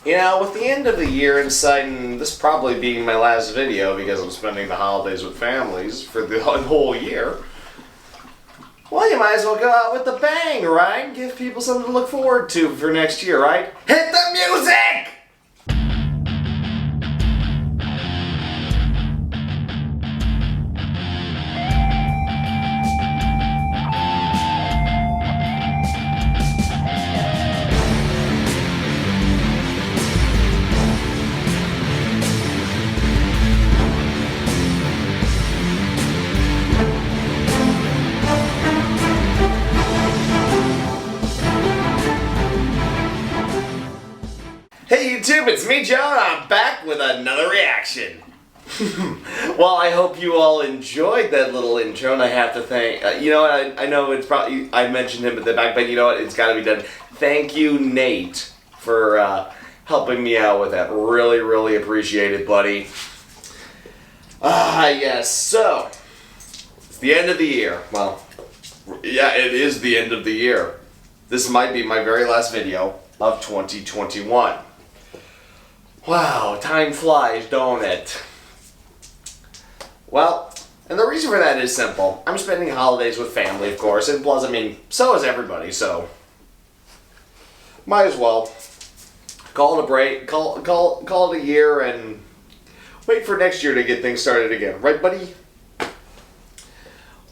You know, with the end of the year in sight, and this probably being my last video because I'm spending the holidays with families for the whole year, well, you might as well go out with a bang, right? Give people something to look forward to for next year, right? Hit the music! Hey YouTube, it's me Joe, and I'm back with another reaction. Well, I hope you all enjoyed that little intro, and I have to thank, you know what, I know it's probably, I mentioned him at the back, but you know what, it's gotta be done. Thank you, Nate, for helping me out with that. Really, really appreciate it, buddy. Yes, so, it's the end of the year. Well, yeah, it is the end of the year. This might be my very last video of 2021. Wow, time flies, don't it? Well, and the reason for that is simple. I'm spending holidays with family, of course, and plus, I mean, so is everybody, so might as well call it a break, call it a year, and wait for next year to get things started again. Right, buddy?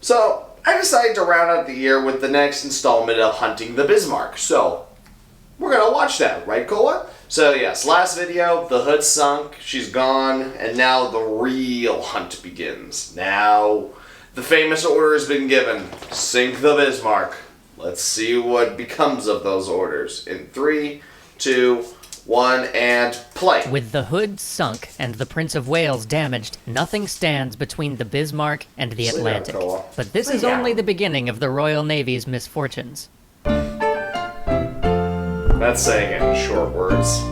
So, I decided to round out the year with the next installment of Hunting the Bismarck, so we're gonna watch that, right, Koa? So yes, last video, the hood sunk, she's gone, and now the real hunt begins. Now, the famous order has been given. Sink the Bismarck. Let's see what becomes of those orders. In 3, 2, 1, and play. With the hood sunk and the Prince of Wales damaged, nothing stands between the Bismarck and the Atlantic. But this is only the beginning of the Royal Navy's misfortunes. That's saying it in short words.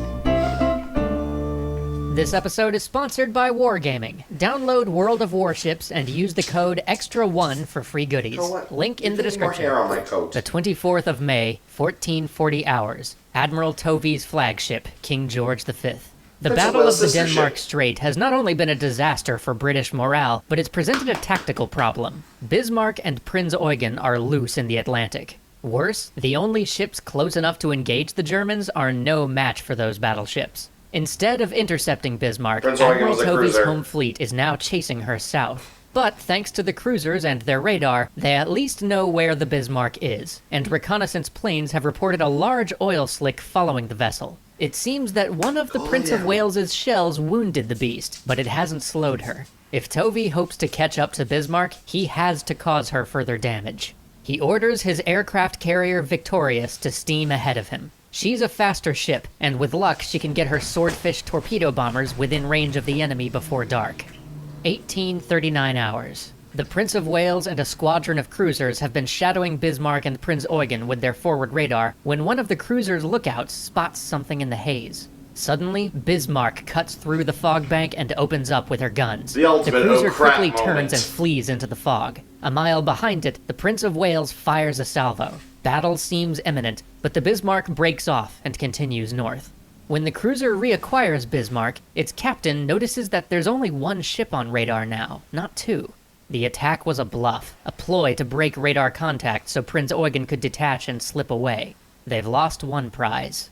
This episode is sponsored by Wargaming. Download World of Warships and use the code EXTRA1 for free goodies. Link in the description. More hair on my coat. The 24th of May, 1440 hours. Admiral Tovey's flagship, King George V. The Battle of the Denmark Strait has not only been a disaster for British morale, but it's presented a tactical problem. Bismarck and Prinz Eugen are loose in the Atlantic. Worse, the only ships close enough to engage the Germans are no match for those battleships. Instead of intercepting Bismarck, Admiral Tovey's home fleet is now chasing her south. But thanks to the cruisers and their radar, they at least know where the Bismarck is, and reconnaissance planes have reported a large oil slick following the vessel. It seems that one of the Prince of Wales's shells wounded the beast, but it hasn't slowed her. If Tovey hopes to catch up to Bismarck, he has to cause her further damage. He orders his aircraft carrier Victorious to steam ahead of him. She's a faster ship, and with luck she can get her swordfish torpedo bombers within range of the enemy before dark. 1839 hours. The Prince of Wales and a squadron of cruisers have been shadowing Bismarck and Prinz Eugen with their forward radar when one of the cruiser's lookouts spots something in the haze. Suddenly, Bismarck cuts through the fog bank and opens up with her guns. The cruiser quickly turns and flees into the fog. A mile behind it, the Prince of Wales fires a salvo. Battle seems imminent, but the Bismarck breaks off and continues north. When the cruiser reacquires Bismarck, its captain notices that there's only one ship on radar now, not two. The attack was a bluff, a ploy to break radar contact so Prinz Eugen could detach and slip away. They've lost one prize.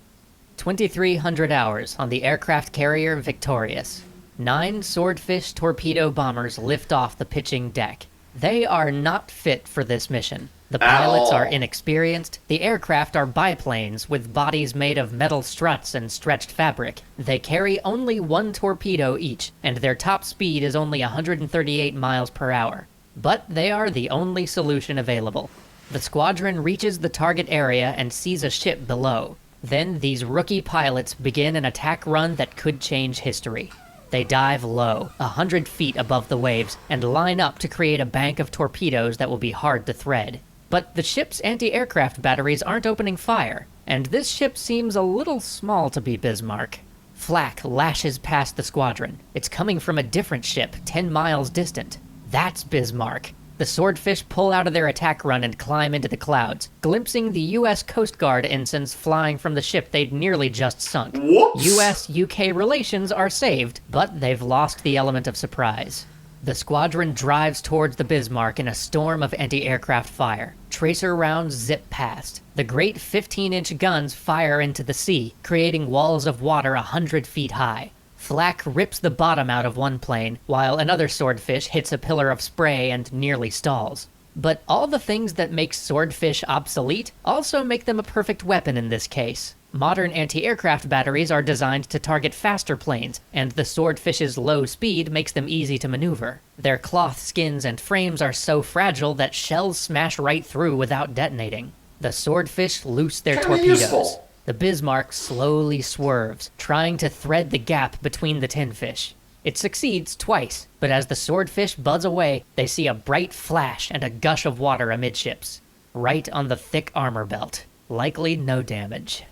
2,300 hours on the aircraft carrier Victorious. 9 swordfish torpedo bombers lift off the pitching deck. They are not fit for this mission. The pilots are inexperienced, the aircraft are biplanes with bodies made of metal struts and stretched fabric. They carry only 1 torpedo each, and their top speed is only 138 miles per hour. But they are the only solution available. The squadron reaches the target area and sees a ship below. Then these rookie pilots begin an attack run that could change history. They dive low, 100 feet above the waves, and line up to create a bank of torpedoes that will be hard to thread. But the ship's anti-aircraft batteries aren't opening fire, and this ship seems a little small to be Bismarck. Flak lashes past the squadron. It's coming from a different ship, 10 miles distant. That's Bismarck. The swordfish pull out of their attack run and climb into the clouds, glimpsing the U.S. Coast Guard ensigns flying from the ship they'd nearly just sunk. Whoops! U.S.-UK relations are saved, but they've lost the element of surprise. The squadron drives towards the Bismarck in a storm of anti-aircraft fire. Tracer rounds zip past. The great 15-inch guns fire into the sea, creating walls of water 100 feet high. Flak rips the bottom out of one plane, while another swordfish hits a pillar of spray and nearly stalls. But all the things that make swordfish obsolete also make them a perfect weapon in this case. Modern anti-aircraft batteries are designed to target faster planes, and the swordfish's low speed makes them easy to maneuver. Their cloth skins and frames are so fragile that shells smash right through without detonating. The swordfish loose their torpedoes. Useful. The Bismarck slowly swerves, trying to thread the gap between the tin fish. It succeeds twice, but as the swordfish buzz away, they see a bright flash and a gush of water amidships. Right on the thick armor belt. Likely no damage.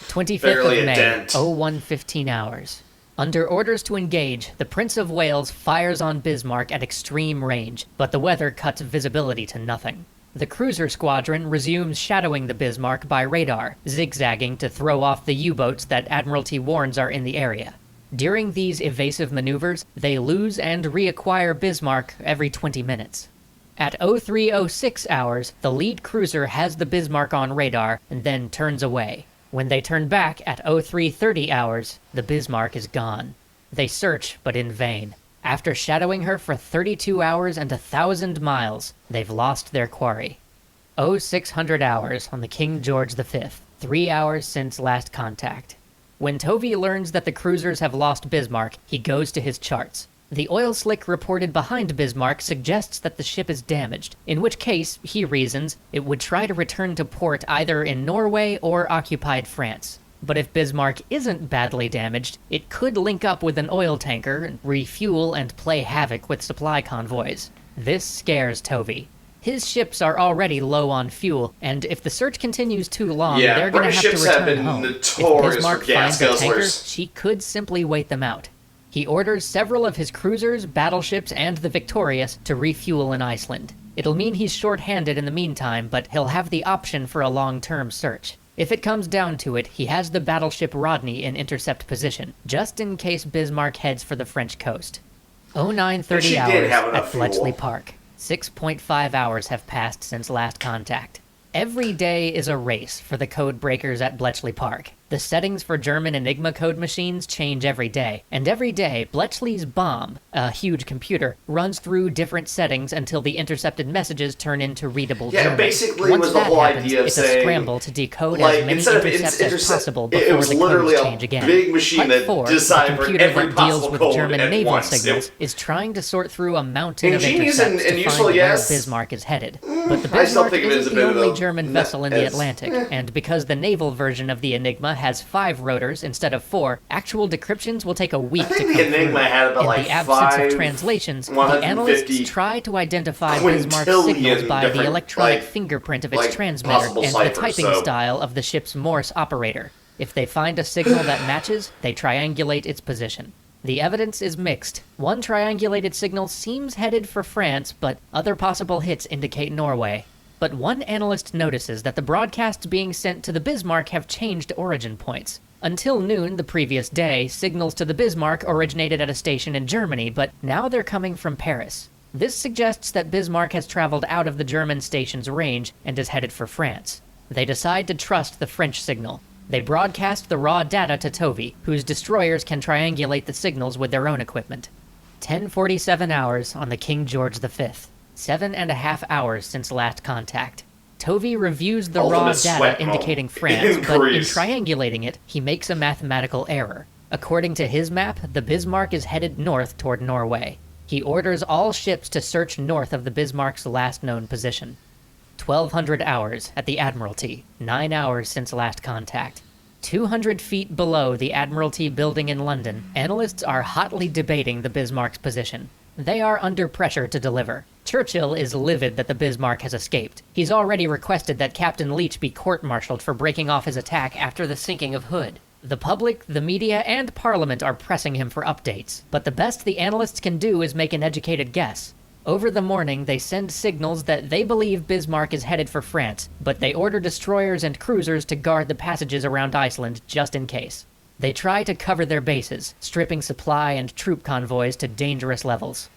25th Barely of a May, dent. 01:15 hours. Under orders to engage, the Prince of Wales fires on Bismarck at extreme range, but the weather cuts visibility to nothing. The cruiser squadron resumes shadowing the Bismarck by radar, zigzagging to throw off the U-boats that Admiralty warns are in the area. During these evasive maneuvers, they lose and reacquire Bismarck every 20 minutes. At 03:06 hours, the lead cruiser has the Bismarck on radar and then turns away. When they turn back at 03:30 hours, the Bismarck is gone. They search, but in vain. After shadowing her for 32 hours and 1,000 miles, they've lost their quarry. 0600 hours on the King George V, 3 hours since last contact. When Tovey learns that the cruisers have lost Bismarck, he goes to his charts. The oil slick reported behind Bismarck suggests that the ship is damaged, in which case, he reasons, it would try to return to port either in Norway or occupied France. But if Bismarck isn't badly damaged, it could link up with an oil tanker, refuel, and play havoc with supply convoys. This scares Tovey. His ships are already low on fuel, and if the search continues too long, they're going to have to British ships have return been home. If notorious Bismarck for gas finds a tanker, guzzlers. she could simply wait them out. He orders several of his cruisers, battleships, and the Victorious to refuel in Iceland. It'll mean he's short-handed in the meantime, but he'll have the option for a long-term search. If it comes down to it, he has the battleship Rodney in intercept position, just in case Bismarck heads for the French coast. 0930 hours at Bletchley Park. 6.5 hours have passed since last contact. Every day is a race for the code breakers at Bletchley Park. The settings for German Enigma code machines change every day, and every day, Bletchley's bomb, a huge computer, runs through different settings until the intercepted messages turn into readable German. Yeah, basically Once was the that whole happens, idea of it's saying, a scramble to decode like, as many instead of intercepts as possible it before was the literally codes a change again. big machine that Hut 4, the deciphered computer every that deals possible with code German at naval once. signals, is trying to sort through a mountain of Ingenious intercepts and to useful, find yes. where Bismarck is headed. But the I still Bismarck think of it as isn't a the bit of only a German vessel in the Atlantic, and because the naval version of the Enigma has 5 rotors instead of 4, actual decryptions will take a week to come the Enigma through. had about In like the absence 5, of translations, the 150 analysts try to identify Bismarck's signals by the different, electronic like- fingerprint of its like transmitter possible and ciphers, the typing so- style of the ship's Morse operator. If they find a signal that matches, they triangulate its position. The evidence is mixed. One triangulated signal seems headed for France, but other possible hits indicate Norway. But one analyst notices that the broadcasts being sent to the Bismarck have changed origin points. Until noon the previous day, signals to the Bismarck originated at a station in Germany, but now they're coming from Paris. This suggests that Bismarck has traveled out of the German station's range and is headed for France. They decide to trust the French signal. They broadcast the raw data to Tovey, whose destroyers can triangulate the signals with their own equipment. 10:47 hours on the King George V. 7.5 hours since last contact. Tovey reviews the raw Ultimate data sweat indicating mode. France, but in Increase. triangulating it, he makes a mathematical error. According to his map, the Bismarck is headed north toward Norway. He orders all ships to search north of the Bismarck's last known position. 1200 hours at the Admiralty, 9 hours since last contact. 200 feet below the Admiralty building in London, analysts are hotly debating the Bismarck's position. They are under pressure to deliver. Churchill is livid that the Bismarck has escaped. He's already requested that Captain Leach be court-martialed for breaking off his attack after the sinking of Hood. The public, the media, and Parliament are pressing him for updates, but the best the analysts can do is make an educated guess. Over the morning, they send signals that they believe Bismarck is headed for France, but they order destroyers and cruisers to guard the passages around Iceland just in case. They try to cover their bases, stripping supply and troop convoys to dangerous levels.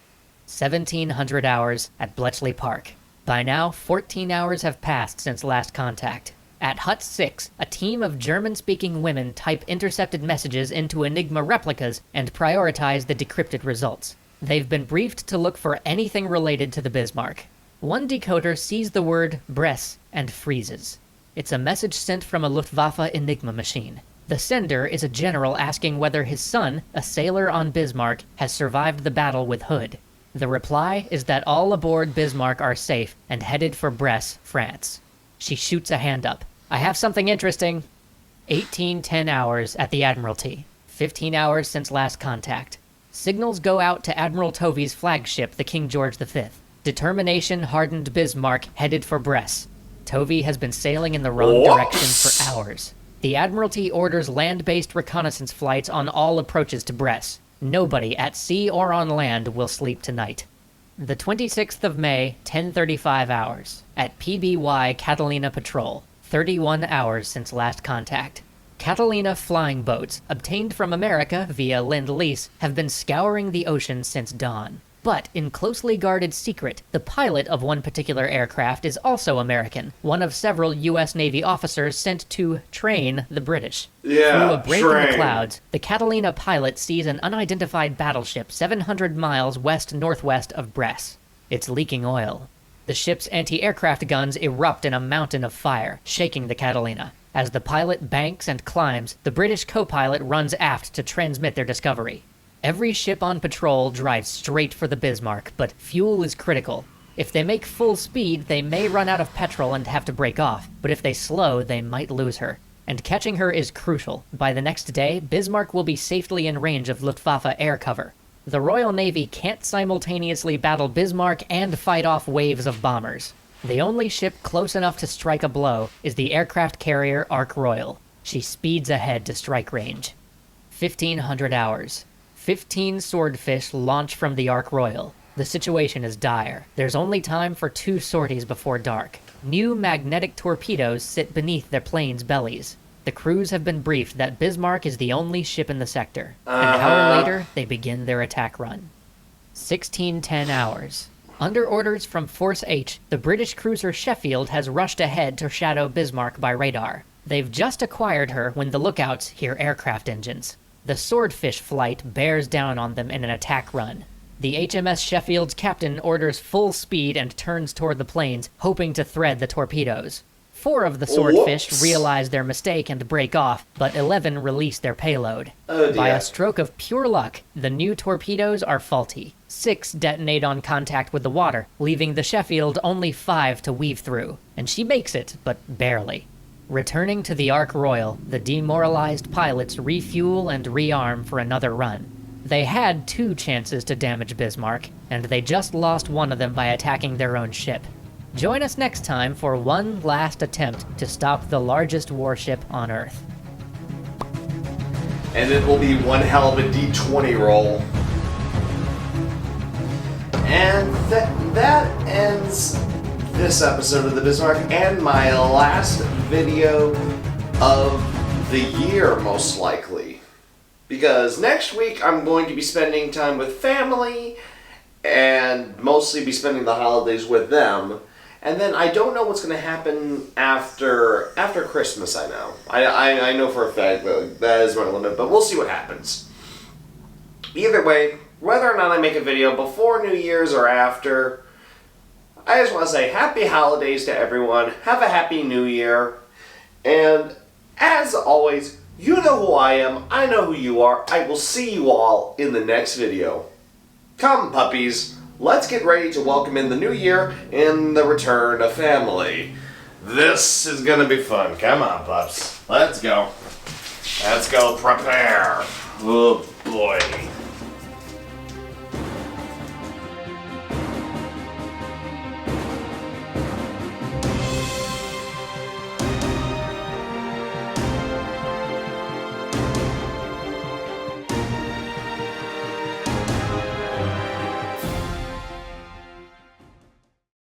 1,700 hours at Bletchley Park. By now, 14 hours have passed since last contact. At Hut 6, a team of German-speaking women type intercepted messages into Enigma replicas and prioritize the decrypted results. They've been briefed to look for anything related to the Bismarck. One decoder sees the word Bresse and freezes. It's a message sent from a Luftwaffe Enigma machine. The sender is a general asking whether his son, a sailor on Bismarck, has survived the battle with Hood. The reply is that all aboard Bismarck are safe and headed for Bresse, France. She shoots a hand up. I have something interesting. 1810 hours at the Admiralty. 15 hours since last contact. Signals go out to Admiral Tovey's flagship, the King George V. Determination-hardened Bismarck headed for Bresse. Tovey has been sailing in the wrong direction for hours. The Admiralty orders land-based reconnaissance flights on all approaches to Bresse. Nobody at sea or on land will sleep tonight. The 26th of May, 10:35 hours. At PBY Catalina Patrol. 31 hours since last contact. Catalina flying boats, obtained from America via Lend-Lease, have been scouring the ocean since dawn. But in closely guarded secret, the pilot of one particular aircraft is also American, one of several U.S. Navy officers sent to train the British. Through a break in the clouds, the Catalina pilot sees an unidentified battleship 700 miles west-northwest of Bresse. It's leaking oil. The ship's anti-aircraft guns erupt in a mountain of fire, shaking the Catalina. As the pilot banks and climbs, the British co-pilot runs aft to transmit their discovery. Every ship on patrol drives straight for the Bismarck, but fuel is critical. If they make full speed, they may run out of petrol and have to break off, but if they slow, they might lose her. And catching her is crucial. By the next day, Bismarck will be safely in range of Luftwaffe air cover. The Royal Navy can't simultaneously battle Bismarck and fight off waves of bombers. The only ship close enough to strike a blow is the aircraft carrier Ark Royal. She speeds ahead to strike range. 1,500 hours. 15 swordfish launch from the Ark Royal. The situation is dire. There's only time for 2 sorties before dark. New magnetic torpedoes sit beneath their planes' bellies. The crews have been briefed that Bismarck is the only ship in the sector. An hour later, they begin their attack run. 1610 hours. Under orders from Force H, the British cruiser Sheffield has rushed ahead to shadow Bismarck by radar. They've just acquired her when the lookouts hear aircraft engines. The Swordfish flight bears down on them in an attack run. The HMS Sheffield's captain orders full speed and turns toward the planes, hoping to thread the torpedoes. 4 of the Swordfish realize their mistake and break off, but 11 release their payload. By a stroke of pure luck, the new torpedoes are faulty. 6 detonate on contact with the water, leaving the Sheffield only 5 to weave through. And she makes it, but barely. Returning to the Ark Royal, the demoralized pilots refuel and rearm for another run. They had 2 chances to damage Bismarck, and they just lost one of them by attacking their own ship. Join us next time for one last attempt to stop the largest warship on Earth. And it will be one hell of a D20 roll. And that ends this episode of the Bismarck and my last video of the year, most likely. Because next week I'm going to be spending time with family and mostly be spending the holidays with them. And then I don't know what's going to happen after Christmas, I know. I know for a fact that is my limit, but we'll see what happens. Either way, whether or not I make a video before New Year's or after, I just want to say happy holidays to everyone, have a happy new year, and as always, you know who I am, I know who you are, I will see you all in the next video. Come puppies, let's get ready to welcome in the new year and the return of family. This is gonna be fun, come on pups, let's go. Let's go prepare. Oh boy.